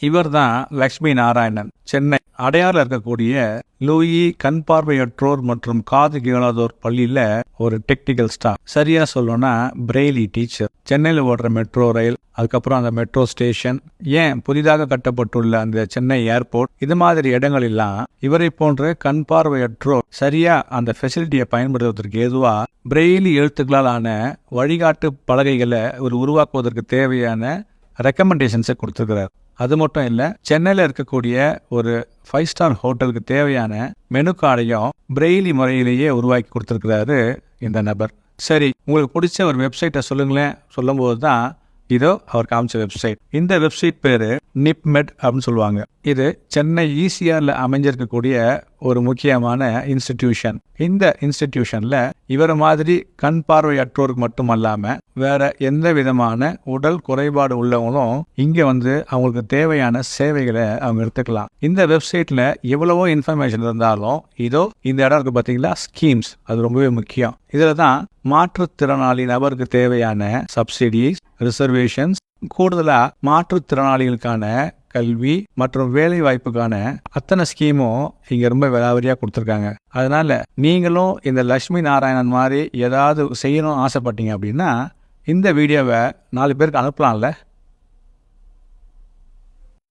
இவர் தான் லக்ஷ்மி நாராயணன். சென்னை அடையாறில் இருக்கக்கூடிய லூயி கண் பார்வையற்றோர் மற்றும் காது கேளாதோர் பள்ளியில ஒரு டெக்னிக்கல் ஸ்டாஃப். சரியா சொல்லணும்னா பிரெய்லி டீச்சர். சென்னையில் ஓடுற மெட்ரோ ரயில், அதுக்கப்புறம் அந்த மெட்ரோ ஸ்டேஷன், ஏன் புதிதாக கட்டப்பட்டுள்ள அந்த சென்னை ஏர்போர்ட், இது மாதிரி இடங்களெல்லாம் இவரை போன்ற கண் பார்வையற்றோர் சரியா அந்த ஃபெசிலிட்டியை பயன்படுத்துவதற்கு ஏதுவா பிரெய்லி எழுத்துக்களாலான வழிகாட்டு பலகைகளை உருவாக்குவதற்கு தேவையான ரெக்கமெண்டேஷன்ஸை கொடுத்துருக்கிறார். அது மட்டும் இல்லை, சென்னையில் இருக்கக்கூடிய ஒரு 5 ஸ்டார் ஹோட்டலுக்கு தேவையான மெனு கார்டையும் பிரெய்லி முறையிலேயே உருவாக்கி கொடுத்துருக்கிறாரு இந்த நபர். சரி, உங்களுக்கு பிடிச்ச ஒரு வெப்சைட்டை சொல்லுங்களேன். சொல்லும்போது தான் இதோ அவர் காமிச்ச வெப்சைட். இந்த வெப்சைட் பேரு நிப்மெட் அப்படின்னு சொல்லுவாங்க. இது சென்னை ECRல அமைஞ்சிருக்கக்கூடிய ஒரு முக்கியமான இன்ஸ்டிடியூஷன். இந்த இன்ஸ்டிடியூஷன்ல இவர மாதிரி கண் பார்வையற்றோருக்கு மட்டுமல்லாம வேற எந்த விதமான உடல் குறைபாடு உள்ளவங்களும் இங்க அவங்களுக்கு தேவையான சேவைகளை அவங்க எடுத்துக்கலாம். இந்த வெப்சைட்ல எவ்வளவோ இன்ஃபர்மேஷன் இருந்தாலும் இதோ இந்த இடம் இருக்கு பாத்தீங்களா, ஸ்கீம்ஸ், அது ரொம்பவே முக்கியம். இதுல தான் மாற்றுத்திறனாளி நபருக்கு தேவையான சப்சிடிஸ், ரிசர்வேஷன்ஸ், கூடுதலா மாற்றுத்திறனாளிகளுக்கான கல்வி மற்றும் வேலை வாய்ப்புக்கான அத்தனை ஸ்கீமும் இங்க ரொம்ப விலாவரியா கொடுத்துருக்காங்க. அதனால நீங்களும் இந்த லட்சுமி நாராயணன் மாதிரி ஏதாவது செய்யணும்னு ஆசைப்பட்டீங்க அப்படின்னா இந்த வீடியோவை 4 பேருக்கு அனுப்பலாம்ல.